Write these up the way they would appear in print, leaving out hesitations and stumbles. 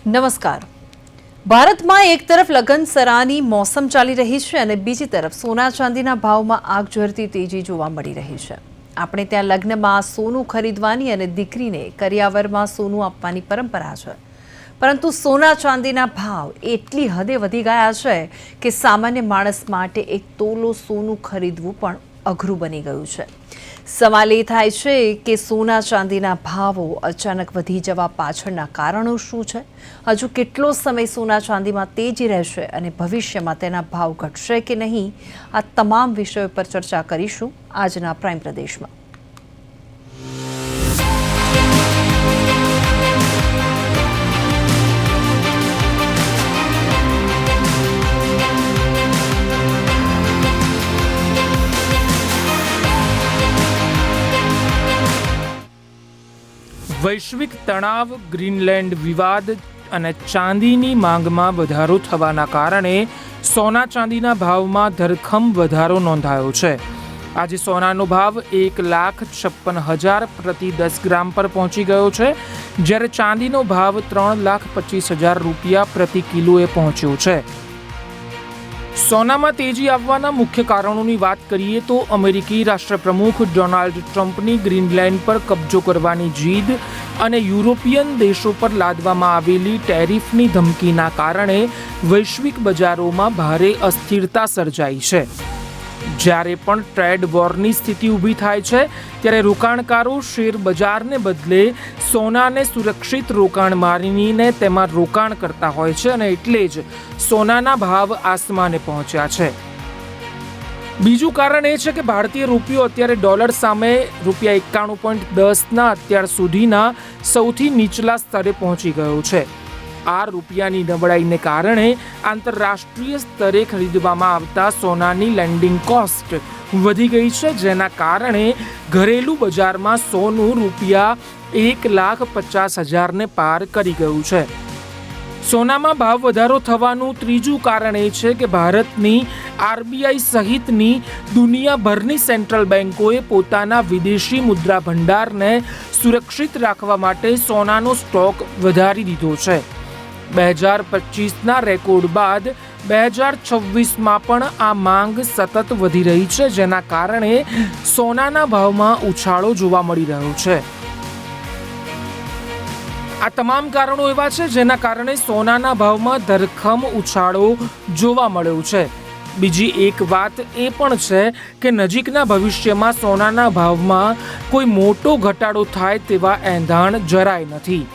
નમસ્કાર। ભારતમાં એક તરફ લગનસરાની મોસમ ચાલી રહી છે અને બીજી તરફ સોના ચાંદીના ભાવમાં આગ ઝરતી તેજી જોવા મળી રહી છે। આપણે ત્યાં લગ્નમાં સોનું ખરીદવાની અને દીકરીને કરિયાવરમાં સોનું આપવાની પરંપરા છે, પરંતુ સોના ચાંદીના ભાવ એટલી હદે વધી ગયા છે કે સામાન્ય માણસ માટે એક તોલો સોનું ખરીદવું પણ અઘરું બની ગયું છે। સવાલ એ થાય છે કે સોના ચાંદીના ભાવો અચાનક વધી જવા પાછળના કારણો શું છે? હજુ કેટલો સમય સોના ચાંદીમાં તેજી રહેશે અને ભવિષ્યમાં તેના ભાવ ઘટશે કે નહીં? આ તમામ વિષયો પર ચર્ચા કરીશું આજના પ્રાઇમ પ્રદેશમાં। વૈશ્વિક તણાવ, ગ્રીનલેન્ડ વિવાદ અને ચાંદીની માંગમાં વધારો થવાના કારણે સોના ચાંદીના ભાવમાં ધરખમ વધારો નોંધાયો છે। આજે સોનાનો ભાવ 1,56,000 પ્રતિ 10 ગ્રામ પર પહોંચી ગયો છે, જ્યારે ચાંદીનો ભાવ 3,25,000 રૂપિયા પ્રતિ કિલોએ પહોંચ્યો છે। સોનામાં તેજી આવવાના મુખ્ય કારણોની વાત કરીએ તો અમેરિકી રાષ્ટ્રપ્રમુખ ડોનાલ્ડ ટ્રમ્પની ગ્રીનલેન્ડ પર કબજો કરવાની જીદ અને યુરોપિયન દેશો પર લાદવામાં આવેલી ટેરિફની ધમકીના કારણે વૈશ્વિક બજારોમાં ભારે અસ્થિરતા સર્જાઈ છે। જ્યારે પણ ટ્રેડ વોરની સ્થિતિ ઊભી થાય છે, ત્યારે રોકાણકારો શેર બજારને બદલે સોનાને સુરક્ષિત રોકાણ માનીને તેમાં રોકાણ કરતા હોય છે અને એટલે જ સોનાના ભાવ આસમાને પહોંચ્યા છે। બીજું કારણ એ છે કે ભારતીય રૂપિયો અત્યારે ડોલર સામે ₹91.10ના અત્યાર સુધીના સૌથી નીચલા સ્તરે પહોંચી ગયો છે। આ રૂપિયાની નબળાઈને કારણે આંતરરાષ્ટ્રીય સ્તરે ખરીદવામાં આવતા સોનાની લેન્ડિંગ કોસ્ટ વધી ગઈ છે, જેના કારણે ઘરેલું બજારમાં સોનું ₹1,50,000ને પાર કરી ગયું છે। સોનામાં ભાવ વધારો થવાનું ત્રીજું કારણ એ છે કે ભારતની આરબીઆઈ સહિતની દુનિયાભરની સેન્ટ્રલ બેન્કોએ પોતાના વિદેશી મુદ્રા ભંડારને સુરક્ષિત રાખવા માટે સોનાનો સ્ટોક વધારી દીધો છે। 2025ના રેકોર્ડ બાદ 2026માં પણ આ માંગ સતત વધી રહી છે, જેના કારણે સોનાના ભાવમાં ઉછાળો જોવા મળી રહ્યો છે। આ તમામ કારણો એવા છે જેના કારણે સોનાના ભાવમાં ધરખમ ઉછાળો જોવા મળ્યો છે। બીજી એક વાત એ પણ છે કે નજીકના ભવિષ્યમાં સોનાના ભાવમાં કોઈ મોટો ઘટાડો થાય તેવા એંધાણ જરાય નથી।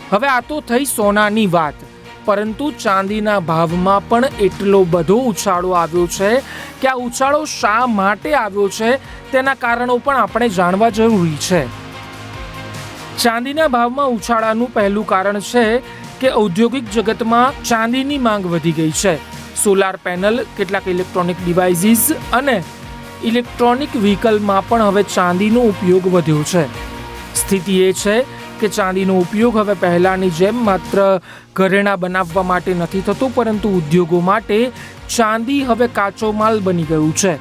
હવે આ તો થઈ સોનાની વાત, પરંતુ ચાંદીના ભાવમાં પણ એટલો બધો ઉછાળો આવ્યો છે કે આ ઉછાળો શા માટે આવ્યો છે તેના કારણો પણ આપણે જાણવા જરૂરી છે। ચાંદીના ભાવમાં ઉછાળાનું પહેલું કારણ છે કે ઔદ્યોગિક જગતમાં ચાંદીની માંગ વધી ગઈ છે। સોલાર પેનલ, કેટલાક ઇલેક્ટ્રોનિક ડિવાઇસીસ અને ઇલેક્ટ્રોનિક વ્હીકલમાં પણ હવે ચાંદીનો ઉપયોગ વધ્યો છે। સ્થિતિ એ છે કે ચાંદીનો ઉપયોગ હવે પહેલાંની જેમ માત્ર ઘરેણાં બનાવવા માટે નથી થતો, પરંતુ ઉદ્યોગો માટે ચાંદી હવે કાચો માલ બની ગયું છે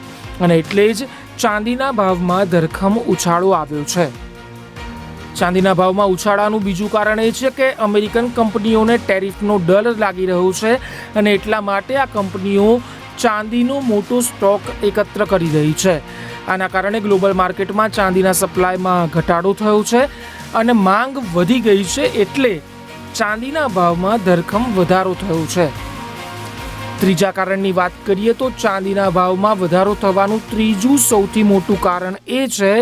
અને એટલે જ ચાંદીના ભાવમાં ધરખમ ઉછાળો આવ્યો છે। ચાંદીના ભાવમાં ઉછાળાનું બીજું કારણ એ છે કે અમેરિકન કંપનીઓને ટેરિફનો ડર લાગી રહ્યો છે અને એટલા માટે આ કંપનીઓ ચાંદીનો મોટો સ્ટોક એકત્ર કરી રહી છે। આના કારણે ગ્લોબલ માર્કેટમાં ચાંદીના સપ્લાયમાં ઘટાડો થયો છે અને માંગ વધી ગઈ છે, એટલે ચાંદીના ભાવમાં ધરખમ વધારો થયો છે। ત્રીજા કારણની વાત કરીએ તો ચાંદીના ભાવમાં વધારો થવાનું ત્રીજું સૌથી મોટું કારણ એ છે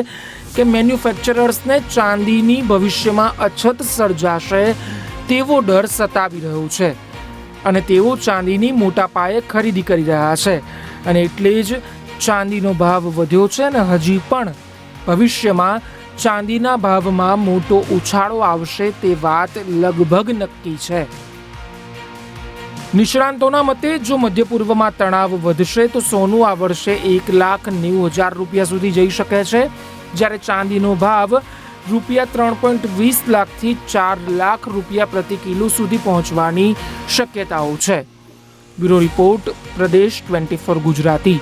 કે મેન્યુફેક્ચરર્સને ચાંદીની ભવિષ્યમાં અછત સર્જાશે તેવો ડર સતાવી રહ્યો છે અને તેઓ ચાંદીની મોટા પાયે ખરીદી કરી રહ્યા છે અને એટલે જ ચાંદીનો ભાવ વધ્યો છે અને હજી પણ ભવિષ્યમાં ચાંદીના ભાવમાં મોટો ઉછાળો આવશે તે વાત લગભગ નક્કી છે। નિષ્ણાંતોના મતે જો મધ્ય પૂર્વમાં તણાવ વધશે તો સોનું આ વર્ષે 1,90,000 રૂપિયા સુધી જઈ શકે છે, જ્યારે ચાંદીનો ભાવ ₹3.20 લાખથી 4 લાખ રૂપિયા પ્રતિ કિલો સુધી પહોંચવાની શક્યતાઓ છે। બ્યુરો રિપોર્ટ, પ્રદેશ 24 ગુજરાતી।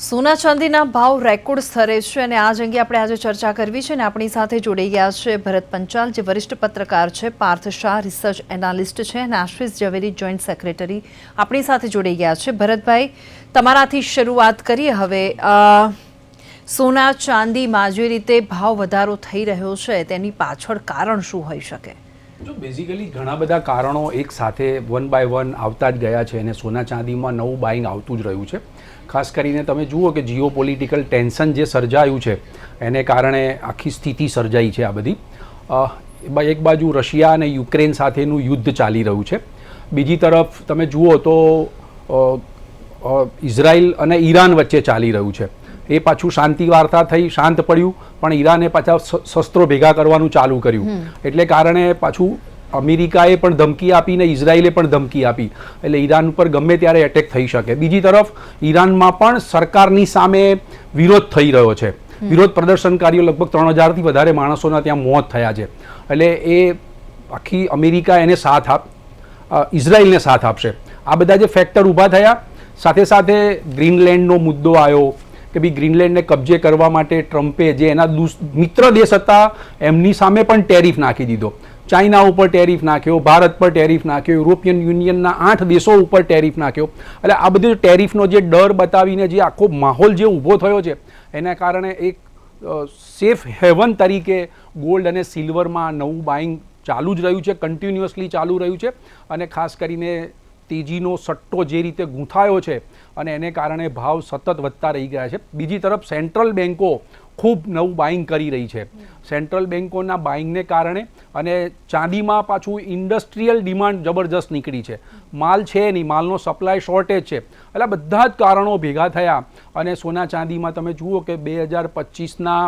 સોના ચાંદીના ભાવ રેકોર્ડ સ્તરે છે અને આ અંગે આપણે આજે ચર્ચા કરવી છે અને આપણી સાથે જોડાઈ ગયા છે ભરત પંચાલ, જે વરિષ્ઠ પત્રકાર છે, પાર્થ શાહ રિસર્ચ એનાલિસ્ટ છે અને આશિષ ઝવેરી જોઈન્ટ સેક્રેટરી આપણી સાથે જોડાઈ ગયા છે. ભરતભાઈ, તમારાથી શરૂઆત કરીએ હવે. સોના ચાંદીમાં જે રીતે ભાવ વધારો થઈ રહ્યો છે તેની પાછળ કારણ શું હોઈ શકે? જો બેઝિકલી ઘણા બધા કારણો એક સાથે વન બાય વન આવતા જ ગયા છે અને સોના ચાંદીમાં નવું બાઇંગ આવતું જ રહ્યું છે. ખાસ કરીને તમે જુઓ કે જીઓ પોલિટિકલ ટેન્શન જે સર્જાયું છે એને કારણે આખી સ્થિતિ સર્જાઈ છે. આ બધી એક બાજુ રશિયા અને યુક્રેન સાથેનું યુદ્ધ ચાલી રહ્યું છે, બીજી તરફ તમે જુઓ તો ઇઝરાયલ અને ઈરાન વચ્ચે ચાલી રહ્યું છે. એ પાછું શાંતિ વાર્તા થઈ, શાંત પડ્યું, પણ ઈરાને પાછા શસ્ત્રો ભેગા કરવાનું ચાલુ કર્યું. એટલે કારણે પાછું અમેરિકાએ પણ ધમકી આપી ને ઇઝરાયલે પણ ધમકી આપી, એટલે ઈરાન ઉપર ગમે ત્યારે એટેક થઈ શકે. બીજી તરફ ઈરાનમાં પણ સરકારની સામે વિરોધ થઈ રહ્યો છે. વિરોધ પ્રદર્શનકારીઓ લગભગ 3000થી વધારે માણસોના ત્યાં મોત થયા છે. એટલે એ આખી અમેરિકા એને ઇઝરાયલને સાથ આપશે. આ બધા જે ફેક્ટર ઊભા થયા, સાથે સાથે ગ્રીનલેન્ડનો મુદ્દો આવ્યો કે ભાઈ ગ્રીનલેન્ડને કબજે કરવા માટે ટ્રમ્પે જે એના મિત્ર દેશ હતા એમની સામે પણ ટેરિફ નાખી દીધો. ચાઇના ઉપર ટેરિફ નાખ્યો, ભારત પર ટેરિફ નાખ્યો, યુરોપિયન યુનિયનના 8 દેશો ઉપર ટેરિફ નાખ્યો. એટલે આ બધું ટેરિફનો જે ડર બતાવીને જે આખો માહોલ જે ઊભો થયો છે એના કારણે એક સેફ હેવન તરીકે ગોલ્ડ અને સિલ્વરમાં નવું બાઇંગ ચાલુ જ રહ્યું છે, કન્ટિન્યુઅસલી ચાલુ રહ્યું છે. અને ખાસ કરીને તેજીનો સટ્ટો જે રીતે ગૂંથાયો છે અને એને કારણે ભાવ સતત વધતા રહી ગયા છે. બીજી તરફ સેન્ટ્રલ બેન્કો ખૂબ નવું બાઇંગ કરી રહી છે. સેન્ટ્રલ બેન્કોના બાઇંગને કારણે અને ચાંદીમાં પાછું ઇન્ડસ્ટ્રીયલ ડિમાન્ડ જબરજસ્ત નીકળી છે. માલ છે નહીં, માલનો સપ્લાય શોર્ટેજ છે. એટલે બધા જ કારણો ભેગા થયા અને સોના ચાંદીમાં તમે જુઓ કે 2025ના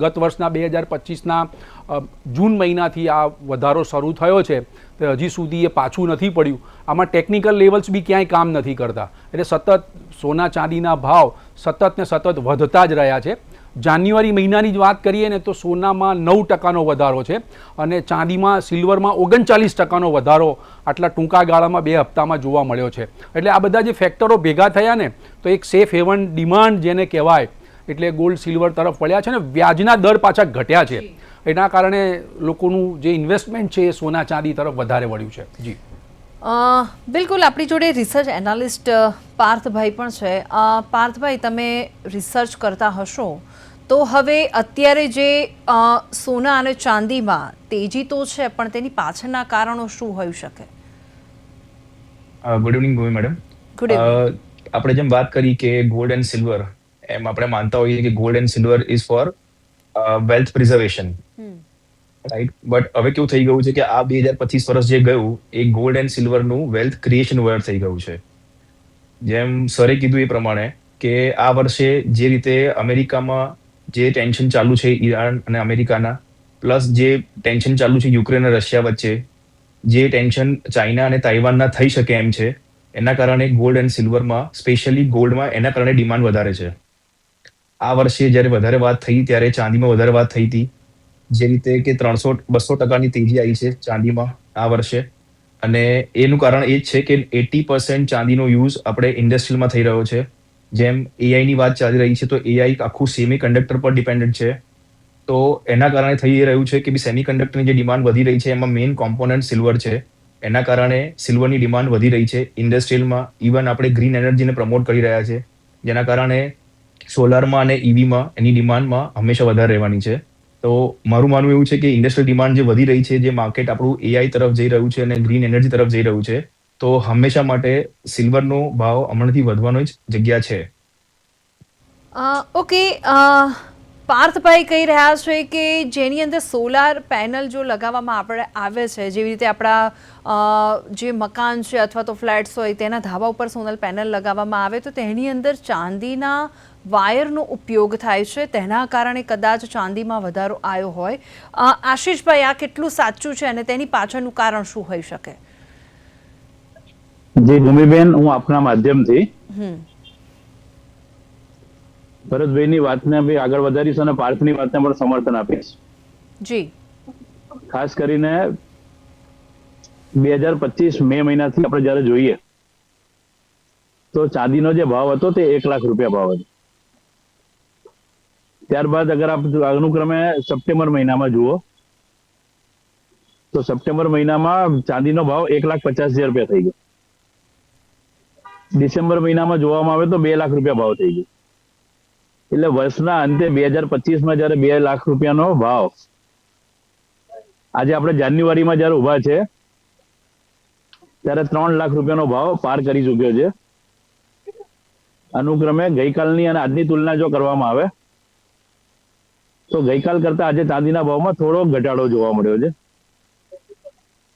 ગત વર્ષના 2025ના જૂન મહિનાથી આ વધારો શરૂ થયો છે, તો હજી સુધી એ પાછું નથી પડ્યું. આમાં ટેકનિકલ લેવલ્સ બી ક્યાંય કામ નથી કરતા. એટલે સતત સોના ચાંદીના ભાવ સતત ને સતત વધતા જ રહ્યા છે. જાન્યુઆરી મહિનાની જ વાત કરીએ ને તો સોનામાં 9% વધારો છે અને ચાંદીમાં સિલ્વરમાં 39% વધારો આટલા ટૂંકા ગાળામાં 2 હપ્તામાં જોવા મળ્યો છે. એટલે આ બધા જે ફેક્ટરો ભેગા થયા ને તો એક સેફ હેવન ડિમાન્ડ જેને કહેવાય એટલે ગોલ્ડ સિલ્વર તરફ વળ્યા છે ને વ્યાજના દર પાછા ઘટ્યા છે. એના કારણે લોકોનું જે ઇન્વેસ્ટમેન્ટ છે એ સોના ચાંદી તરફ વધારે વળ્યું છે. જી બિલકુલ, આપણી જોડે રિસર્ચ એનાલિસ્ટ પાર્થભાઈ પણ છે. પાર્થભાઈ, તમે રિસર્ચ કરતા હશો તો હવે અત્યારે જે સોના અને ચાંદીમાં તેજી તો છે પણ તેની પાછળના કારણો શું હોઈ શકે? ગુડ ઇવનિંગ ભૂમિ મેડમ. આપણે જેમ વાત કરી કે ગોલ્ડ એન્ડ સિલ્વર, એમ આપણે માનતા હોઈએ કે gold and silver is four wealth preservation, right? But હવે કેવું થઈ ગયું છે કે આ 2025 વર્ષ જે ગયું એ ગોલ્ડ એન્ડ સિલ્વરનું વેલ્થ ક્રિએશન વર્ષ થઈ ગયું છે. જેમ સરે કીધું એ પ્રમાણે કે આ વર્ષે જે રીતે અમેરિકામાં જે ટેન્શન ચાલુ છે ઈરાન અને અમેરિકાના, પ્લસ જે ટેન્શન ચાલુ છે યુક્રેન અને રશિયા વચ્ચે, જે ટેન્શન ચાઇના અને તાઇવાનના થઈ શકે એમ છે, એના કારણે ગોલ્ડ એન્ડ સિલ્વરમાં, સ્પેશિયલી ગોલ્ડમાં એના કારણે ડિમાન્ડ વધારે છે. આ વર્ષે જ્યારે વધારે વાત થઈ ત્યારે ચાંદીમાં વધારે વાત થઈ હતી. જે રીતે કે 200% તેજી આવી છે ચાંદીમાં આ વર્ષે. અને એનું કારણ એ જ છે કે 80% ચાંદીનો યુઝ આપણે ઇન્ડસ્ટ્રીયલમાં થઈ રહ્યો છે. જેમ એઆઈની વાત ચાલી રહી છે તો એઆઈ આખું સેમી કન્ડક્ટર પર ડિપેન્ડન્ટ છે. તો એના કારણે થઈ રહ્યું છે કે સેમી કન્ડક્ટરની જે ડિમાન્ડ વધી રહી છે એમાં મેઇન કોમ્પોનન્ટ સિલ્વર છે. એના કારણે સિલ્વરની ડિમાન્ડ વધી રહી છે ઇન્ડસ્ટ્રીયલમાં. ઇવન આપણે ગ્રીન એનર્જીને પ્રમોટ કરી રહ્યા છે, જેના કારણે સોલારમાં અને ઈવીમાં એની ડિમાન્ડમાં હંમેશા વધારે રહેવાની છે. તો મારું માનવું એવું છે કે ઇન્ડસ્ટ્રીયલ ડિમાન્ડ જે વધી રહી છે, જે માર્કેટ આપણું એઆઈ તરફ જઈ રહ્યું છે અને ગ્રીન એનર્જી તરફ જઈ રહ્યું છે, તો હંમેશા માટે સિલ્વરનો ભાવ હમણાંથી વધવાનો જ જગ્યા છે. ઓકે, પાર્થભાઈ કહી રહ્યા છે કે જેની અંદર સોલાર પેનલ જો લગાવવામાં આવે છે, જેવી રીતે આપણા જે મકાન છે અથવા તો ફ્લેટ્સ હોય તેના ધાબા ઉપર સોલર પેનલ લગાવવામાં આવે તો તેની અંદર ચાંદીના વાયરનો ઉપયોગ થાય છે, તેના કારણે કદાચ ચાંદીમાં વધારો આવ્યો હોય. આશિષભાઈ, આ કેટલું સાચું છે અને તેની પાછળનું કારણ શું હોઈ શકે? જી ભૂમિબેન, હું આપના માધ્યમથી ભરતભાઈની વાતને બી આગળ વધારીશ અને પાર્થની વાતને પણ સમર્થન આપીશ. જી, ખાસ કરીને 2025 મે મહિનાથી આપણે જયારે જોઈએ તો ચાંદીનો જે ભાવ હતો તે 1 લાખ રૂપિયા ભાવ હતો. ત્યારબાદ અગર આપ અનુક્રમે સપ્ટેમ્બર મહિનામાં જુઓ તો સપ્ટેમ્બર મહિનામાં ચાંદીનો ભાવ 1,50,000 રૂપિયા થઈ ગયો. ડિસેમ્બર મહિનામાં જોવામાં આવે તો 2 લાખ રૂપિયા ભાવ થઈ ગયો. એટલે વર્ષના અંતે 2025માં જયારે 2 લાખ રૂપિયાનો ભાવ આજે આપણે જાન્યુઆરીમાં જયારે ઉભા છે ત્યારે 3 લાખ રૂપિયાનો ભાવ પાર કરી ચુક્યો છે. અનુક્રમે ગઈકાલની અને આજની તુલના જો કરવામાં આવે તો ગઈકાલ કરતા આજે ચાંદીના ભાવમાં થોડો ઘટાડો જોવા મળ્યો છે.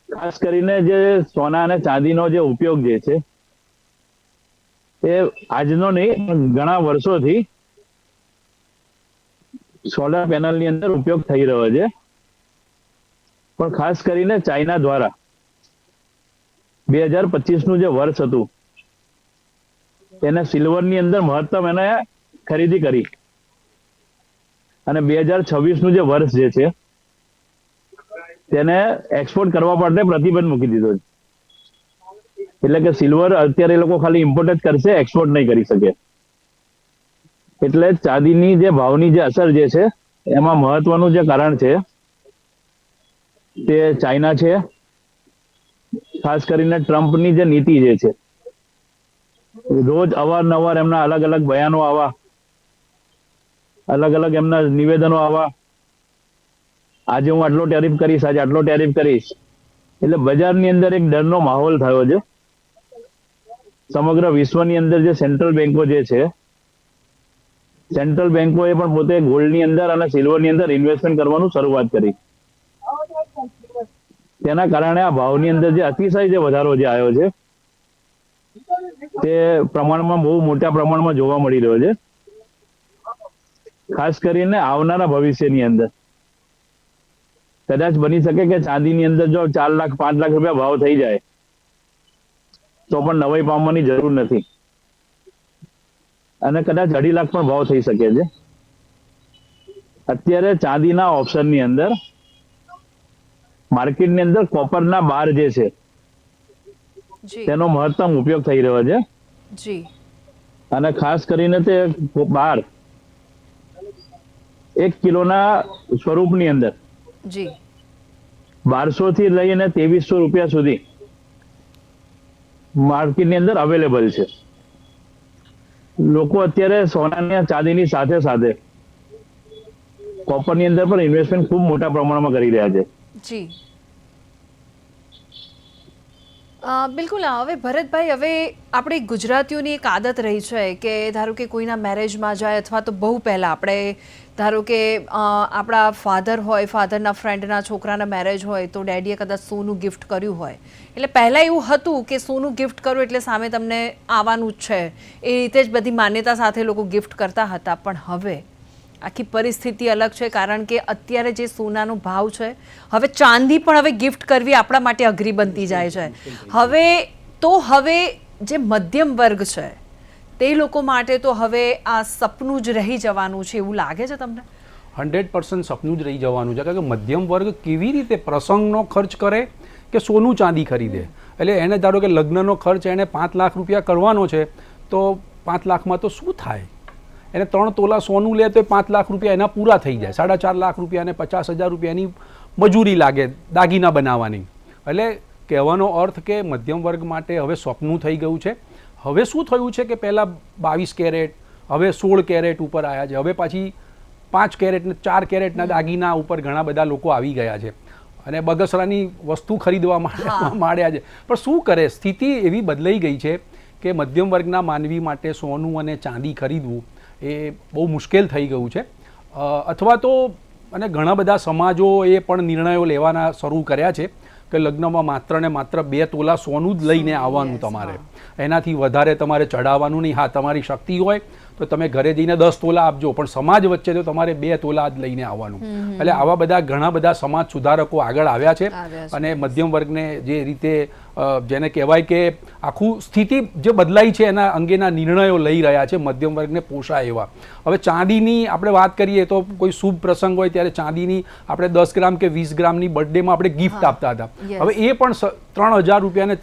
ખાસ કરીને જે સોના અને ચાંદીનો જે ઉપયોગ જે છે એ આજનો નહીં પણ ઘણા વર્ષોથી સોલાર પેનલની અંદર ઉપયોગ થઈ રહ્યો છે. પણ ખાસ કરીને ચાઇના દ્વારા 2025નું જે વર્ષ હતું એને સિલ્વરની અંદર મહત્તમ એને ખરીદી કરી અને 2026નું જે વર્ષ જે છે તેને એક્સપોર્ટ કરવા માટે પ્રતિબંધ મૂકી દીધો છે. એટલે કે સિલ્વર અત્યારે એ લોકો ખાલી ઇમ્પોર્ટ જ કરશે, એક્સપોર્ટ નહીં કરી શકે. એટલે ચાંદીની જે ભાવની જે અસર જે છે એમાં મહત્વનું જે કારણ છે તે ચાઇના છે. ખાસ કરીને ટ્રમ્પની જે નીતિ જે છે, રોજ અવારનવાર એમના અલગ અલગ બયાનો આવા, અલગ અલગ એમના નિવેદનો આવા, આજે હું આટલો ટેરિફ કરીશ, આજે આટલો ટેરિફ કરીશ. એટલે બજારની અંદર એક ડરનો માહોલ થયો છે. સમગ્ર વિશ્વની અંદર જે સેન્ટ્રલ બેન્કો જે છે, સેન્ટ્રલ બેન્કોએ પણ પોતે ગોલ્ડની અંદર અને સિલ્વરની અંદર ઇન્વેસ્ટમેન્ટ કરવાનું શરૂઆત કરી. તેના કારણે આ ભાવની અંદર જે અતિશય જે વધારો જે આવ્યો છે તે પ્રમાણમાં બહુ મોટા પ્રમાણમાં જોવા મળી રહ્યો છે. ખાસ કરીને આવનારા ભવિષ્યની અંદર કદાચ બની શકે કે ચાંદીની અંદર જો 4 લાખ 5 લાખ રૂપિયા ભાવ થઈ જાય તો પણ નવાઈ પામવાની જરૂર નથી, અને કદાચ 2.5 લાખ પણ ભાવ થઈ શકે છે. અત્યારે ચાંદીના ઓપ્શનની અંદર માર્કેટની અંદર કોપરના બાર જે છે જી તેનો મહત્તમ ઉપયોગ થઈ રહ્યો છે. જી અને ખાસ કરીને તે બાર 1 કિલોના સ્વરૂપની અંદર જી 1200 થી લઈને 2300 રૂપિયા સુધી માર્કેટની અંદર અવેલેબલ છે. લોકો અત્યારે સોનાની ચાંદીની સાથે સાથે કોપરની અંદર પણ ઇન્વેસ્ટમેન્ટ ખૂબ મોટા પ્રમાણમાં કરી રહ્યા છે. જી બિલકુલ. હવે ભરતભાઈ, હવે આપણે ગુજરાતીઓની એક આદત રહી છે કે ધારો કે કોઈના મેરેજમાં જાય અથવા તો બહુ પહેલાં આપણે ધારો કે આપણા ફાધર હોય, ફાધરના ફ્રેન્ડના છોકરાના મેરેજ હોય તો ડેડીએ કદાચ સોનું ગિફ્ટ કર્યું હોય, એટલે પહેલાં એવું હતું કે સોનું ગિફ્ટ કરવું એટલે સામે તમને આવવાનું જ છે, એ રીતે જ બધી માન્યતા સાથે લોકો ગિફ્ટ કરતા હતા. પણ હવે આખી પરિસ્થિતિ અલગ છે, કારણ કે અત્યારે જે સોનાનો ભાવ છે, હવે ચાંદી પણ હવે ગિફ્ટ કરવી આપણા માટે અઘરી બનતી જાય છે. હવે જે મધ્યમ વર્ગ છે તે લોકો માટે તો હવે આ સપનું જ રહી જવાનું છે એવું લાગે છે તમને? 100% સપનું જ રહી જવાનું છે. કારણ કે મધ્યમ વર્ગ કેવી રીતે પ્રસંગનો ખર્ચ કરે કે સોનું ચાંદી ખરીદે? એટલે એને ધારો કે લગ્નનો ખર્ચ એને 5 લાખ રૂપિયા કરવાનો છે તો 5 લાખમાં તો શું થાય? એને 3 તોલા સોનું લે તો 5 લાખ રૂપિયા એના પૂરા થઈ જાય. 4.5 લાખ રૂપિયા અને 50,000 રૂપિયાની મજૂરી લાગે દાગીના બનાવવાની. એટલે કહેવાનો અર્થ કે મધ્યમ વર્ગ માટે હવે સ્વપ્નું થઈ ગયું છે. હવે શું થયું છે કે પહેલાં 22 કેરેટ, હવે 16 કેરેટ ઉપર આવ્યા છે. હવે પાછી 5 કેરેટ ને 4 કેરેટના દાગીના ઉપર ઘણા બધા લોકો આવી ગયા છે અને બગસરાની વસ્તુ ખરીદવા માંડ્યા છે. પણ શું કરે, સ્થિતિ એવી બદલાઈ ગઈ છે કે મધ્યમ વર્ગના માનવી માટે સોનું અને ચાંદી ખરીદવું એ બહુ મુશ્કેલ થઈ ગયું છે. અથવા તો અને ઘણા બધા સમાજોએ પણ નિર્ણયો લેવાના શરૂ કર્યા છે કે લગ્નમાં માત્ર ને માત્ર 2 તોલા સોનું જ લઈને આવવાનું તમારે, એનાથી વધારે તમારે ચડાવવાનું નહીં. હા, તમારી શક્તિ હોય તો તમે ઘરે જઈને 10 તોલા આપજો, પણ સમાજ વચ્ચે તો તમારે 2 તોલા જ લઈને આવવાનું. એટલે આવા બધા ઘણા બધા સમાજ સુધારકો આગળ આવ્યા છે અને મધ્યમ વર્ગને જે રીતે જેને કહેવાય કે આખું સ્થિતિ જે બદલાઈ છે એના અંગેના નિર્ણયો લઈ રહ્યા છે મધ્યમ વર્ગને પોષાય એવા. હવે ચાંદીની આપણે વાત કરીએ તો કોઈ શુભ પ્રસંગ હોય ત્યારે ચાંદીની આપણે 10 ગ્રામ કે 20 ગ્રામની બર્થડેમાં આપણે ગિફ્ટ આપતા હતા. હવે એ પણ 3,000 રૂપિયાને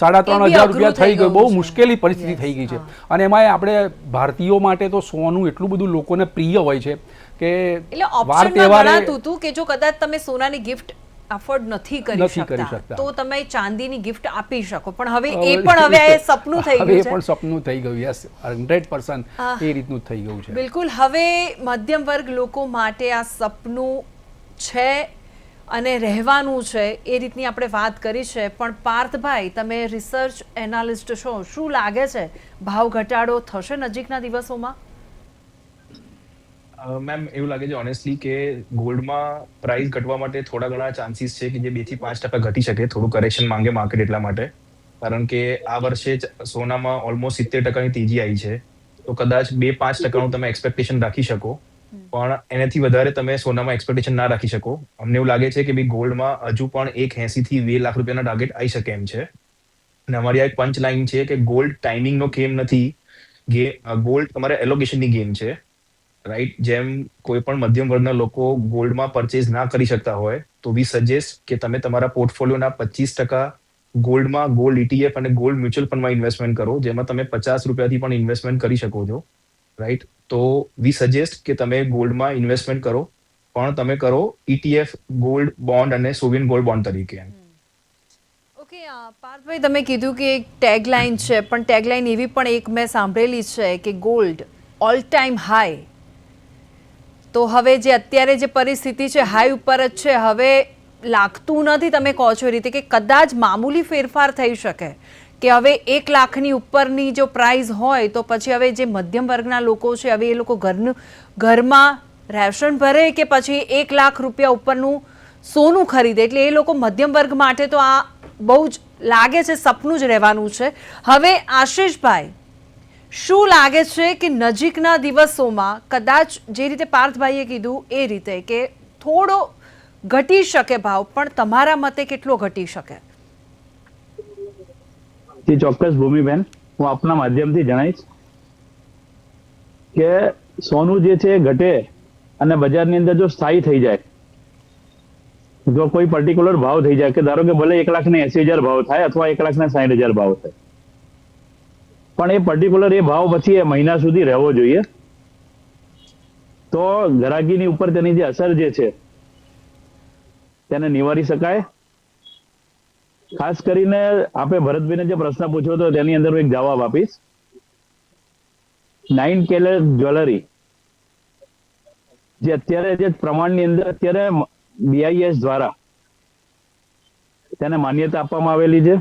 3,500 અઘરું રૂપિયા થઈ થઈ ગયું. ગયું બહુ છે. મુશ્કેલી પરિસ્થિતિ થઈ ગઈ છે. અને એમાં આપણે ભારતીયો માટે તો સોનું એટલું બધું લોકોને પ્રિય હોય છે કે એટલે વાર ઓપ્શનમાં તહેવારે ગણાતું હતું કે જો કદાચ તમે સોનાની ગિફ્ટ અફોર્ડ નથી કરી નથી કરી શકતા શકતા. તો તમે ચાંદીની ગિફ્ટ આપી શકો, પણ હવે એ પણ હવે સપનું થઈ હવે એ ગયું પણ છે. સપનું થઈ ગયું. યસ, 100% એ રીતનું જ થઈ ગયું છે. બિલકુલ, હવે મધ્યમ વર્ગ લોકો માટે આ સપનું છે અને રહેવાનું છે એ રીતની આપણે વાત કરી છે. પણ પાર્થભાઈ, તમે રિસર્ચ એનાલિસ્ટ છો, શું લાગે છે ભાવ ઘટાડો થશે નજીકના દિવસોમાં? મેમ એવું લાગે છે ઓનેસ્ટલી કે ગોલ્ડમાં પ્રાઇસ ઘટવા માટે થોડા ઘણા ચાન્સીસ છે કે જે 2 થી 5% ઘટી શકે. થોડું કરેક્શન માંગે માર્કેટ એટલા માટે, કારણ કે આ વર્ષે જ સોનામાં ઓલમોસ્ટ 70% તેજી આવી છે. તો કદાચ 2-5% તમે એક્સપેક્ટેશન રાખી શકો, પણ એનાથી વધારે તમે સોનામાં એક્સપેક્ટેશન ના રાખી શકો. અમને એવું લાગે છે કે ભાઈ ગોલ્ડમાં હજુ પણ 80 થી 2 લાખ રૂપિયાના ટાર્ગેટ આવી શકે એમ છે. અને અમારી આ એક પંચ લાઈન છે કે ગોલ્ડ ટાઈમિંગનો ગેમ નથી, ગોલ્ડ તમારે એલોકેશનની ગેમ છે. રાઈટ, જેમ કોઈ પણ મધ્યમ વર્ગના લોકો ગોલ્ડમાં પરચેઝ ના કરી શકતા હોય તો વી સજેસ્ટ કે તમે તમારા પોર્ટફોલિયોના 25% ગોલ્ડમાં, ગોલ્ડ ETF અને ગોલ્ડ મ્યુચ્યુઅલ ફંડમાં ઇન્વેસ્ટમેન્ટ કરો, જેમાં તમે 50 રૂપિયાથી પણ ઇન્વેસ્ટમેન્ટ કરી શકો છો. રાઈટ, તો વી સજેસ્ટ કે તમે ગોલ્ડમાં ઇન્વેસ્ટમેન્ટ કરો, પણ તમે કરો ETF, ગોલ્ડ બોન્ડ અને સોવરિન ગોલ્ડ બોન્ડ તરીકે. ઓકે, પાર્થભાઈ, તમે કીધું કે એક ટેગલાઇન છે, પણ ટેગલાઇન એવી પણ એક મેં સાંભળેલી છે કે ગોલ્ડ ઓલ ટાઈમ હાઈ. તો હવે જે અત્યારે જે પરિસ્થિતિ છે હાઈ ઉપર જ છે. હવે લાગતું નથી, તમે કહો છો એ રીતે, કે કદાચ મામૂલી ફેરફાર થઈ શકે, કે હવે 1 લાખની ઉપરની જો પ્રાઇસ હોય તો પછી હવે જે મધ્યમ વર્ગના લોકો છે, હવે એ લોકો ઘરમાં રેશન ભરે કે પછી 1 લાખ રૂપિયા ઉપરનું સોનું ખરીદે. એટલે એ લોકો મધ્યમ વર્ગ માટે તો આ બહુ જ લાગે છે સપનું જ રહેવાનું છે. હવે આશીષભાઈ, શું લાગે છે કે નજીકના દિવસોમાં કદાચ જે રીતે પાર્થભાઈએ કીધું એ રીતે કે થોડો ઘટી શકે ભાવ, પણ તમારા મતે કેટલો ઘટી શકે? જી ચોક્કસ ભૂમિબેન, હું આપના માધ્યમથી જણાવીશ કે સોનું જે છે એ ઘટે અને બજારની અંદર જો સ્થાયી થઈ જાય, જો કોઈ પર્ટિક્યુલર ભાવ થઈ જાય કે ધારો કે ભલે 1,80,000 ભાવ થાય અથવા 1,60,000 ભાવ થાય, પણ એ પર્ટિક્યુલર એ ભાવ પછી એ મહિના સુધી રહેવો જોઈએ, તો ગ્રાહકીની ઉપર તેની જે અસર જે છે તેને નિવારી શકાય. ખાસ કરીને આપે ભરતભાઈને જે પ્રશ્ન પૂછ્યો હતો તેની અંદર હું એક જવાબ આપીશ. 9 કેરેટ જ્વેલરી જે અત્યારે જે પ્રમાણની અંદર અત્યારે BIS દ્વારા તેને માન્યતા આપવામાં આવેલી છે,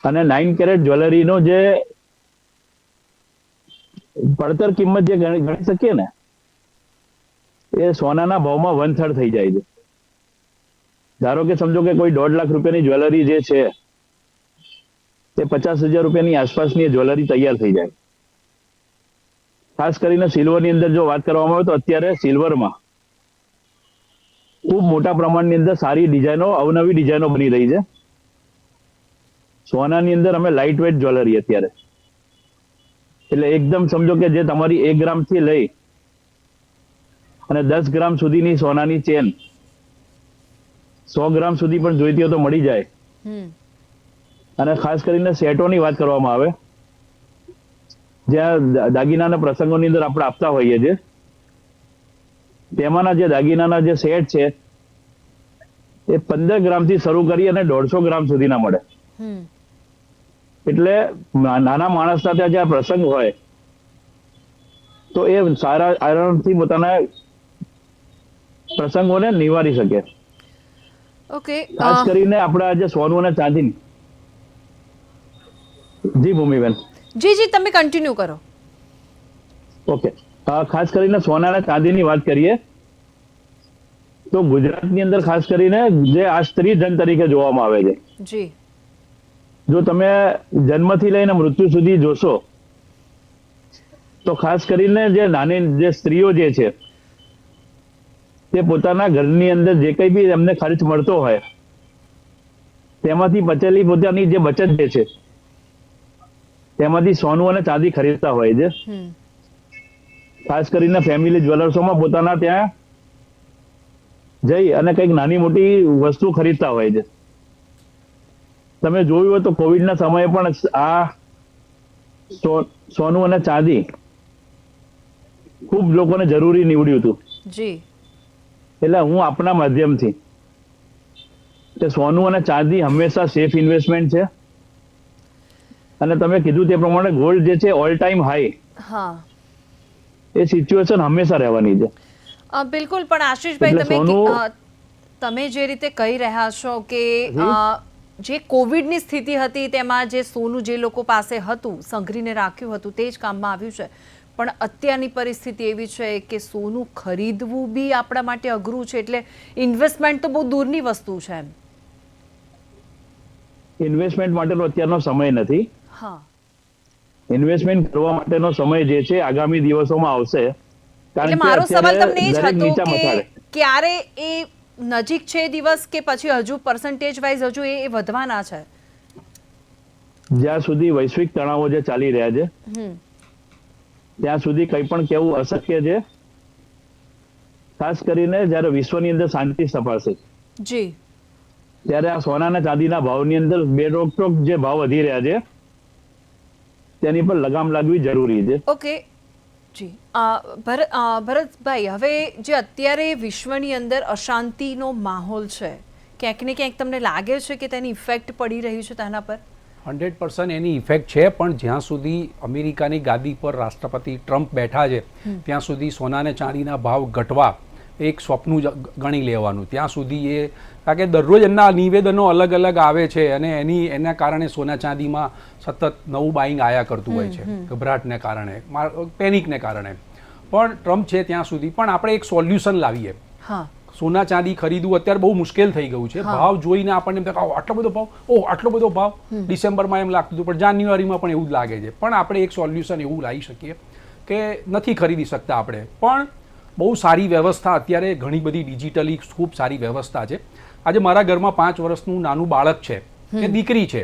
અને 9 કેરેટ જ્વેલરીનો જે પડતર કિંમત જે ગણી શકીએ ને, એ સોનાના ભાવમાં 1/3 થઈ જાય છે. ધારો કે સમજો કે કોઈ 1.5 લાખ રૂપિયાની જ્વેલરી જે છે તે 50,000 રૂપિયાની આસપાસની જ્વેલરી તૈયાર થઈ જાય. ખાસ કરીને સિલ્વરની અંદર જો વાત કરવામાં આવે તો અત્યારે સિલ્વરમાં ખૂબ મોટા પ્રમાણની અંદર સારી ડિઝાઇનો, અવનવી ડિઝાઇનો બની રહી છે. સોનાની અંદર અમે લાઇટ વેટ જ્વેલરી અત્યારે, એટલે એકદમ સમજો કે જે તમારી 1 ગ્રામથી લઈ અને 10 ગ્રામ સુધીની સોનાની ચેન 100 ગ્રામ સુધી પણ જોઈતી હોય તો મળી જાય. અને ખાસ કરીને સેટોની વાત કરવામાં આવે, જ્યાં દાગીનાના પ્રસંગોની અંદર આપણે આપતા હોઈએ છીએ, તેમાંના જે દાગીનાના જે સેટ છે એ 15 ગ્રામથી શરૂ કરી અને 150 ગ્રામ સુધીના મળે. એટલે નાના માણસના ત્યાં જ્યાં પ્રસંગ હોય તો એ સારા આરામથી પોતાના પ્રસંગોને નિવારી શકે. ઓકે, ખાસ કરીને આપણા જે સોનું અને ચાંદી. જી ભૂમિબેન. જી તમે કન્ટિન્યુ કરો. ઓકે, ખાસ કરીને સોના અને ચાંદીની વાત કરીએ તો ગુજરાતની અંદર ખાસ કરીને જે આ સ્ત્રી ધન તરીકે જોવામાં આવે છે. જી, જો તમે જન્મથી લઈને મૃત્યુ સુધી જોશો તો ખાસ કરીને જે નાની જે સ્ત્રીઓ જે છે તે પોતાના ઘરની અંદર જે કંઈ બી એમને ખર્ચ મળતો હોય તેમાંથી બચેલી પોતાની જે બચત જે છે તેમાંથી સોનું અને ચાંદી ખરીદતા હોય છે. ખાસ કરીને ફેમિલી જ્વેલર્સોમાં પોતાના ત્યાં જઈ અને કંઈક નાની મોટી વસ્તુ ખરીદતા હોય છે. તમે જોયું હોય તો કોવિડના સમયે પણ આ સોનું અને ચાંદી ખૂબ લોકોને જરૂરી નીવડ્યું હતું. જી એટલે હું આપના માધ્યમથી કે સોનું અને ચાંદી હંમેશા સેફ ઇન્વેસ્ટમેન્ટ છે, અને તમે કીધું તે પ્રમાણે ગોલ્ડ જે છે ઓલ ટાઈમ હાઈ, હા એ સિચ્યુએશન હંમેશા રહેવાની છે. બિલકુલ. પણ આશીષભાઈ, એટલે તમે સોનું- તમે જે રીતે કહી રહ્યા છો કે જે કોવિડની સ્થિતિ હતી તેમાં જે સોનું જે લોકો પાસે હતું સંઘરીને રાખ્યું હતું તે જ કામમાં આવ્યું છે, પણ અત્યારની પરિસ્થિતિ એવી છે કે સોનું ખરીદવું બી આપણા માટે અઘરું છે, એટલે ઇન્વેસ્ટમેન્ટ તો બહુ દૂરની વસ્તુ છે એમ. ઇન્વેસ્ટમેન્ટ માટેનો અત્યારનો સમય નથી. હા ઇન્વેસ્ટમેન્ટ કરવા માટેનો સમય જે છે આગામી દિવસોમાં આવશે. એટલે મારો સવાલ તમને એ જ દરેક હતો નીચા કે મથાળે. ક્યારે એ નજીક છે દિવસ કે પછી હજુ પર્સન્ટેજ વાઇઝ હજુ એ વધવાના છે? જ્યાં સુધી વૈશ્વિક તણાવો જે ચાલી રહ્યા છે હમ ત્યાં સુધી કંઈ પણ કહેવું અશક્ય છે, ખાસ કરીને જ્યારે વિશ્વની અંદર શાંતિ સ્થપાશે જી ત્યારે આ સોના અને ચાંદીના ભાવની અંદર બેરોકટોક જે ભાવ વધી રહ્યા છે તેની પર લગામ લાગવી જરૂરી છે. ઓકે જી. ભરતભાઈ, હવે જે અત્યારે વિશ્વની અંદર અશાંતિનો માહોલ છે, ક્યાંક ને ક્યાંક તમને લાગે છે કે તેની ઇફેક્ટ પડી રહી છે તેના પર? 100% એની ઇફેક્ટ છે, પણ જ્યાં સુધી અમેરિકાની ગાદી પર રાષ્ટ્રપતિ ટ્રમ્પ બેઠા છે ત્યાં સુધી સોના અને ચાંદીના ભાવ ઘટવા એક સ્વપ્નું જ ગણી લેવાનું. ત્યાં સુધી એ, કારણ કે દરરોજ એમના નિવેદનો અલગ અલગ આવે છે અને એના કારણે સોના ચાંદીમાં સતત નવું બાઇંગ આયા કરતું હોય છે, ગભરાટને કારણે, પેનિકને કારણે. પણ ટ્રમ્પ છે ત્યાં સુધી પણ આપણે એક સોલ્યુશન લાવીએ. હા, સોના ચાંદી ખરીદવું અત્યારે બહુ મુશ્કેલ થઈ ગયું છે. ભાવ જોઈને આપણને એમ થાય આટલો બધો ભાવ, ઓહ આટલો બધો ભાવ. ડિસેમ્બરમાં એમ લાગતું હતું, પણ જાન્યુઆરીમાં પણ એવું જ લાગે છે. પણ આપણે એક સોલ્યુશન એવું લાવી શકીએ કે નથી ખરીદી શકતા આપણે, પણ બહુ સારી વ્યવસ્થા અત્યારે ઘણી બધી ડિજિટલી ખૂબ સારી વ્યવસ્થા છે. આજે મારા ઘરમાં 5 વર્ષનું નાનું બાળક છે કે દીકરી છે,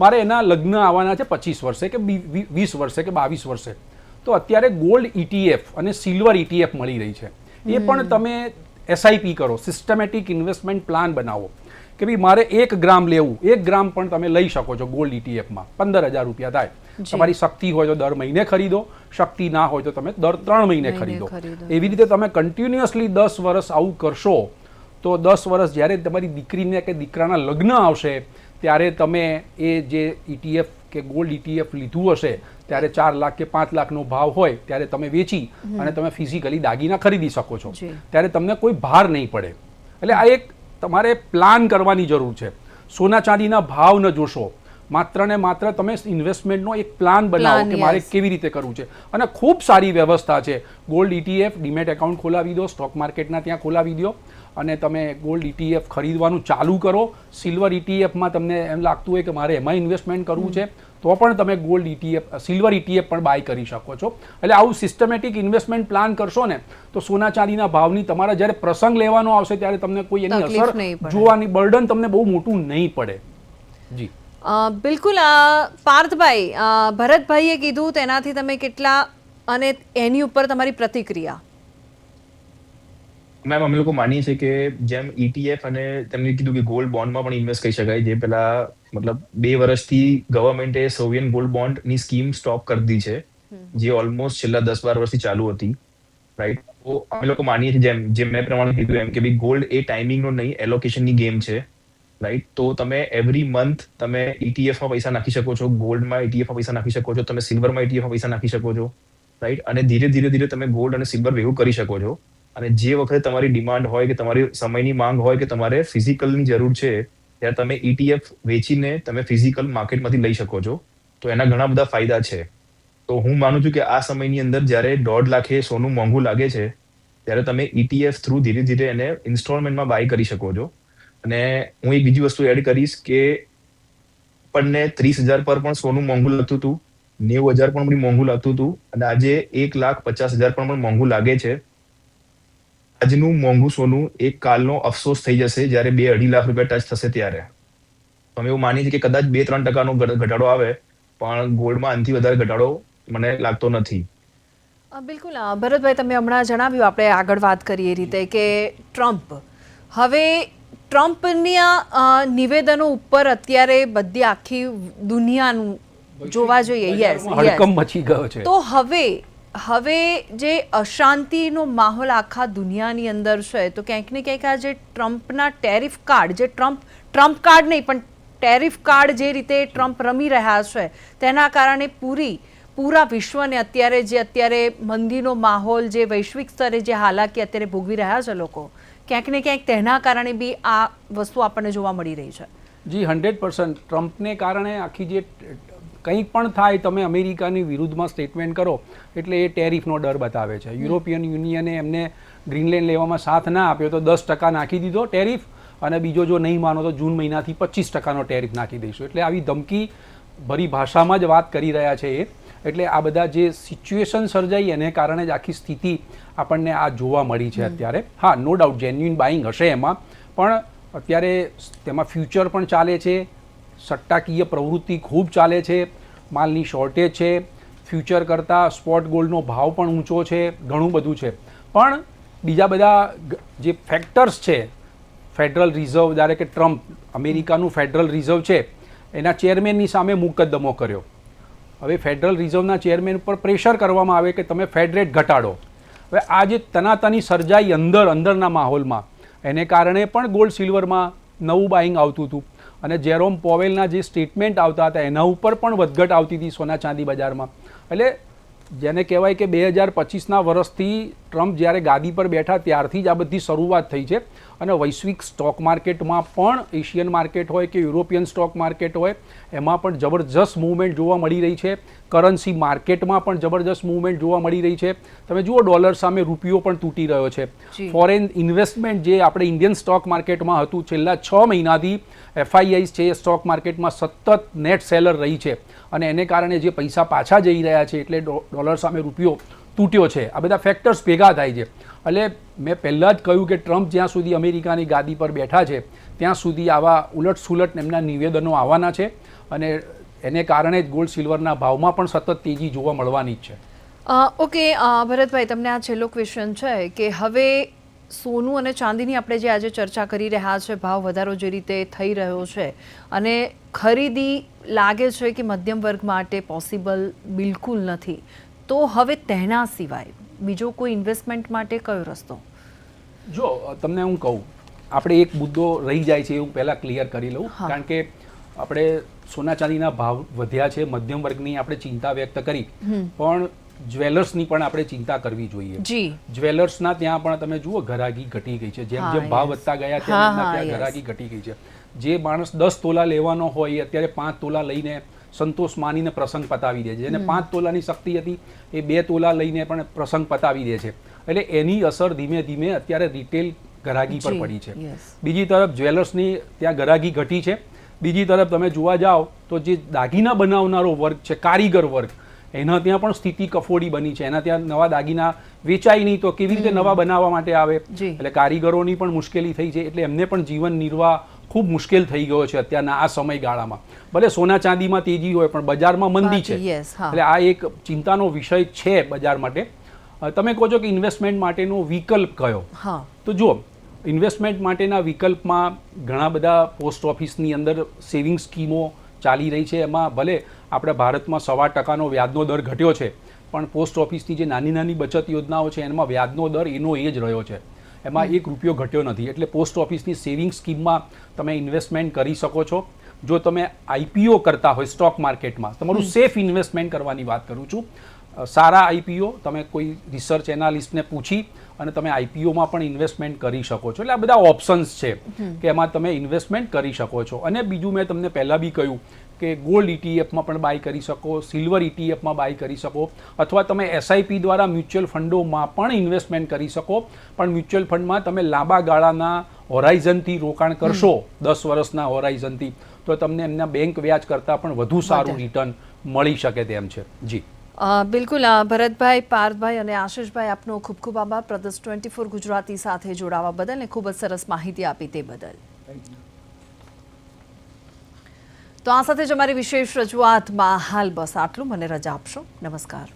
મારે એના લગ્ન આવવાના છે 25 વર્ષે કે 20 વર્ષે કે 22 વર્ષે, તો અત્યારે ગોલ્ડ ETF અને સિલ્વર ETF મળી રહી છે. એ પણ તમે SIP કરો, સિસ્ટમેટિક ઇન્વેસ્ટમેન્ટ પ્લાન બનાવો કે ભાઈ મારે 1 ગ્રામ લેવું, 1 ગ્રામ પણ તમે લઈ શકો છો ગોલ્ડ ETFમાં. 15,000 રૂપિયા થાય. તમારી શક્તિ હોય તો દર મહિને ખરીદો, શક્તિ ના હોય તો તમે દર 3 મહિને ખરીદો. એવી રીતે તમે કન્ટિન્યુઅસલી 10 વર્ષ આવું કરશો તો 10 વર્ષ જ્યારે તમારી દીકરીને કે દીકરાના લગ્ન આવશે ત્યારે તમે એ જે ETF કે ગોલ્ડ ETF લીધું હશે ત્યારે 4 લાખ કે 5 લાખનો ભાવ હોય ત્યારે તમે વેચી અને તમે ફિઝિકલી દાગીના ખરીદી શકો છો. ત્યારે તમને કોઈ ભાર નહીં પડે. એટલે આ એક તમારે પ્લાન કરવાની જરૂર છે. સોના ચાંદીના ભાવ ન જોશો, માત્ર ને માત્ર તમે ઇન્વેસ્ટમેન્ટનો એક પ્લાન બનાવો કે મારે કેવી રીતે કરવું છે. અને ખૂબ સારી વ્યવસ્થા છે. ગોલ્ડ ETF ડીમેટ એકાઉન્ટ ખોલાવી દો, સ્ટોક માર્કેટના ત્યાં ખોલાવી દો અને તમે ગોલ્ડ ETF ખરીદવાનું ચાલુ કરો. સિલ્વર ETFમાં તમને એમ લાગતું હોય કે મારે એમાં ઇન્વેસ્ટમેન્ટ કરવું છે તો પણ તમે ગોલ્ડ ETF, સિલ્વર ETF પણ બાય કરી શકો છો. એટલે આવું સિસ્ટમેટિક ઇન્વેસ્ટમેન્ટ પ્લાન કરશો ને તો સોના ચાંદીના ભાવની તમારા જ્યારે પ્રસંગ લેવાનો આવશે ત્યારે તમને કોઈ એની અસર જોવાની, બર્ડન તમને બહુ મોટું નહીં પડે. જી બિલકુલ. પાર્થભાઈ, ભરતભાઈએ કીધું તેનાથી તમે કેટલા અને એની ઉપર તમારી પ્રતિક્રિયા? મેમ, અમે લોકો માનીએ છીએ કે જેમ ETF અને તેમને કીધું કે ગોલ્ડ બોન્ડમાં પણ ઇન્વેસ્ટ કરી શકાય, જે પેલા મતલબ 2 વર્ષથી ગવર્મેન્ટે સોવિયન ગોલ્ડ બોન્ડની સ્કીમ સ્ટોપ કરી દીધી છે, જે ઓલમોસ્ટ છેલ્લા 10-12 વર્ષથી ચાલુ હતી, રાઈટ? તો અમે લોકો માનીએ છીએ જેમ મેં પ્રમાણે કીધું એમ કે ભાઈ ગોલ્ડ એ ટાઈમિંગનો નહીં, એલોકેશનની ગેમ છે, રાઈટ? તો તમે એવરી મંથ તમે ETFમાં પૈસા નાખી શકો છો, ગોલ્ડમાં ETFમાં પૈસા નાખી શકો છો, તમે સિલ્વરમાં ETFમાં પૈસા નાખી શકો છો, રાઈટ? અને ધીરે ધીરે તમે ગોલ્ડ અને સિલ્વર ભેગું કરી શકો છો. અને જે વખતે તમારી ડિમાન્ડ હોય કે તમારી સમયની માંગ હોય કે તમારે ફિઝિકલની જરૂર છે ત્યારે તમે ETF વેચીને તમે ફિઝિકલ માર્કેટમાંથી લઈ શકો છો. તો એના ઘણા બધા ફાયદા છે. તો હું માનું છું કે આ સમયની અંદર જ્યારે 1.5 લાખે સોનું મોંઘું લાગે છે ત્યારે તમે ETF થ્રુ ધીરે ધીરે એને ઇન્સ્ટોલમેન્ટમાં બાય કરી શકો છો. અને હું એક બીજી વસ્તુ એડ કરીશ કે આપણને 30,000 પર પણ સોનું મોંઘું લાગતું હતું, 90,000 પણ મોંઘું લાગતું હતું, અને આજે 1,50,000 પણ મોંઘું લાગે છે. આજનું મોંઘું સોનું એક કાલનો અફસોસ થઈ જશે જ્યારે 2-2.5 લાખ રૂપિયા ટચ થશે ત્યારે. અમે એવું માનીએ છીએ કે કદાચ 2-3% ઘટાડો આવે, પણ ગોલ્ડમાં આનાથી વધારે ઘટાડો મને લાગતો નથી. બિલકુલ. ભરતભાઈ, તમે હમણાં જણાવ્યું, આપણે આગળ વાત કરીએ એ રીતે કે ટ્રમ્પ હવે ટ્રમ્પની નિવેદનો ઉપર અત્યારે બધી આખી દુનિયાનું જોવા જોઈએ. યસ, હડકંપ મચી ગયો છે. તો હવે જે અશાંતિનો માહોલ આખા દુનિયાની અંદર છે, તો ક્યાંક ને ક્યાંક આ જે ટ્રમ્પના ટેરિફ કાર્ડ, જે ટ્રમ્પ કાર્ડ નહીં પણ ટેરિફ કાર્ડ જે રીતે ટ્રમ્પ રમી રહ્યા છે, તેના કારણે પૂરા વિશ્વને અત્યારે મંદીનો માહોલ, જે વૈશ્વિક સ્તરે જે હાલાકી અત્યારે ભોગવી રહ્યા છે લોકો, ક્યાંક ને ક્યાંક તેના કારણે બી આ વસ્તુ આપણને જોવા મળી રહી છે. જી 100%. ટ્રમ્પને કારણે આખી જે કંઈ પણ થાય, તમે અમેરિકાની વિરુદ્ધમાં સ્ટેટમેન્ટ કરો એટલે એ ટેરિફનો ડર બતાવે છે. યુરોપિયન યુનિયને એમને ગ્રીનલેન્ડ લેવામાં સાથ ના આપ્યો તો 10% નાખી દીધો ટેરિફ, અને બીજો જો નહીં માનો તો જૂન મહિનાથી 25%નો ટેરિફ નાખી દઈશું. એટલે આવી ધમકી ભરી ભાષામાં જ વાત કરી રહ્યા છે એ. એટલે આ બધા જે સિચ્યુએશન સર્જાઈ એને કારણે જ આખી સ્થિતિ આપણને આ જોવા મળી છે અત્યારે. હા, નો ડાઉટ જેન્યુઇન બાઇંગ હશે એમાં, પણ અત્યારે તેમાં ફ્યુચર પણ ચાલે છે, સટ્ટાકીય પ્રવૃત્તિ ખૂબ ચાલે છે, માલની શોર્ટેજ છે, ફ્યુચર કરતાં સ્પોટ ગોલ્ડનો ભાવ પણ ઊંચો છે, ઘણું બધું છે. પણ બીજા બધા જે ફેક્ટર્સ છે, ફેડરલ રિઝર્વ, જ્યારે કે ટ્રમ્પ અમેરિકાનું ફેડરલ રિઝર્વ છે એના ચેરમેનની સામે મુકદ્દમો કર્યો. હવે ફેડરલ રિઝર્વના ચેરમેન પર પ્રેશર કરવામાં આવે કે તમે ફેડ રેટ ઘટાડો. હવે આ જે તનાતની સર્જાઈ અંદરના માહોલમાં, એને કારણે પણ ગોલ્ડ સિલ્વરમાં નવું બાઇંગ આવતું હતું, અને જેરોમ પોવેલના જે સ્ટેટમેન્ટ આવતા હતા એના ઉપર પણ વધઘટ આવતી હતી સોના ચાંદી બજારમાં. એટલે જેને કહેવાય કે 2025ના વર્ષથી ટ્રમ્પ જ્યારે ગાદી પર બેઠા ત્યારથી જ આ બધી શરૂઆત થઈ છે. અને વૈશ્વિક સ્ટોક માર્કેટમાં પણ, એશિયન માર્કેટ હોય કે યુરોપિયન સ્ટોક માર્કેટ હોય, એમાં પણ જબરજસ્ત મૂવમેન્ટ જોવા મળી રહી છે. કરન્સી માર્કેટમાં પણ જબરજસ્ત મૂવમેન્ટ જોવા મળી રહી છે. તમે જુઓ, ડોલર સામે રૂપિયો પણ તૂટી રહ્યો છે. ફોરેન ઇન્વેસ્ટમેન્ટ જે આપણે ઇન્ડિયન સ્ટોક માર્કેટમાં હતું, છેલ્લા 6 મહિનાથી FIIs છે એ સ્ટોક માર્કેટમાં સતત નેટ સેલર રહી છે, અને એને કારણે જે પૈસા પાછા જઈ રહ્યા છે એટલે ડોલર સામે રૂપિયો તૂટ્યો છે. આ બધા ફેક્ટર્સ ભેગા થાય છે. એટલે મેં પહેલાં જ કહ્યું કે ટ્રમ્પ જ્યાં સુધી અમેરિકાની ગાદી પર બેઠા છે ત્યાં સુધી આવા ઉલટસુલટ એમના નિવેદનો આવવાના છે, અને એને કારણે જ ગોલ્ડ સિલ્વરના ભાવમાં પણ સતત તેજી જોવા મળવાની જ છે. ઓકે ભરતભાઈ, તમને આ છેલ્લો ક્વેશ્ચન છે કે હવે સોનું અને ચાંદીની આપણે જે આજે ચર્ચા કરી રહ્યા છે, ભાવ વધારો જે રીતે થઈ રહ્યો છે અને ખરીદી લાગે છે કે મધ્યમ વર્ગ માટે પોસિબલ બિલકુલ નથી, તો હવે તેના સિવાય બીજો કોઈ ઇન્વેસ્ટમેન્ટ માટે કયો રસ્તો? જો તમને હું કહું, આપણે એક મુદ્દો રહી જાય છે એવું પહેલાં ક્લિયર કરી લઉં, કારણ કે આપણે સોના ચાંદીના ભાવ વધ્યા છે, મધ્યમ વર્ગની આપણે ચિંતા વ્યક્ત કરી, પણ જ્વેલર્સની પણ આપણે ચિંતા કરવી જોઈએ. જ્વેલર્સના ત્યાં પણ તમે જુઓ ઘરાગી ઘટી ગઈ છે. જેમ જેમ ભાવ વધતા ગયા તેમ ત્યાં ઘરાગી ઘટી ગઈ છે. જે માણસ 10 તોલા લેવાનો હોય એ અત્યારે 5 તોલા લઈને સંતોષ માનીને પ્રસંગ પતાવી દે છે. જેને 5 તોલાની શક્તિ હતી એ 2 તોલા લઈને પણ પ્રસંગ પતાવી દે છે. એટલે એની અસર ધીમે ધીમે અત્યારે રિટેલ ઘરાગી પર પડી છે. બીજી તરફ જ્વેલર્સની ત્યાં ઘરાગી ઘટી છે. બીજી તરફ તમે જોવા જાઓ તો જે દાગીના બનાવનારો વર્ગ છે, કારીગર વર્ગ, એના ત્યાં પણ સ્થિતિ કફોડી બની છે. એના ત્યાં નવા દાગીના વેચાય નહીં તો કેવી રીતે નવા બનાવવા માટે આવે? એટલે કારીગરોની પણ મુશ્કેલી થઈ છે. એટલે એમને પણ જીવન નિર્વાહ ખૂબ મુશ્કેલ થઈ ગયો છે અત્યારના આ સમયગાળામાં. ભલે સોના ચાંદીમાં તેજી હોય પણ બજારમાં મંદી છે. એટલે આ એક ચિંતાનો વિષય છે બજાર માટે. તમે કહો છો કે ઇન્વેસ્ટમેન્ટ માટેનો વિકલ્પ કયો? તો જુઓ, ઇન્વેસ્ટમેન્ટ માટેના વિકલ્પમાં ઘણા બધા પોસ્ટ ઓફિસની અંદર સેવિંગ સ્કીમો ચાલી રહી છે. એમાં ભલે આપણે ભારતમાં 0.25% વ્યાજનો દર ઘટ્યો છે, પણ પોસ્ટ ઓફિસની જે નાની નાની બચત યોજનાઓ છે એમાં વ્યાજનો દર એનો એ જ રહ્યો છે. એમાં ₹1 ઘટ્યો નથી. એટલે પોસ્ટ ઓફિસની સેવિંગ સ્કીમમાં તમે ઇન્વેસ્ટમેન્ટ કરી શકો છો. જો તમે IPO કરતા હોય સ્ટોક માર્કેટમાં, તમારું સેફ ઇન્વેસ્ટમેન્ટ કરવાની વાત કરું છું, સારા IPO તમે કોઈ રિસર્ચ એનાલિસ્ટને પૂછી અને તમે IPOમાં પણ ઇન્વેસ્ટમેન્ટ કરી શકો છો. એટલે આ બધા ઓપ્શન્સ છે કે એમાં તમે ઇન્વેસ્ટમેન્ટ કરી શકો છો. અને બીજું મેં તમને પહેલાં બી કહ્યું કે ગોલ્ડ ETFમાં પણ બાય કરી શકો, સિલ્વર ETFમાં બાય કરી શકો, અથવા તમે SIP દ્વારા મ્યુચ્યુઅલ ફંડોમાં પણ ઇન્વેસ્ટમેન્ટ કરી શકો. પણ મ્યુચ્યુઅલ ફંડમાં તમે લાંબા ગાળાના હોરાઇઝનથી રોકાણ કરશો, 10 વર્ષના હોરાઇઝનથી, તો તમને એમના બેંક વ્યાજ કરતાં પણ વધુ સારું રિટર્ન મળી શકે તેમ છે. જી બિલકુલ. ભરતભાઈ, પાર્થભાઈ અને આશિષભાઈ, આપનો ખૂબ ખૂબ આભાર પ્રદેશ 24 ગુજરાતી સાથે જોડાવા બદલ અને ખૂબ જ સરસ માહિતી આપી તે બદલ. તો આ સાથે જ અમારી વિશેષ રજૂઆતમાં હાલ બસ આટલું. મને રજા આપશો. નમસ્કાર.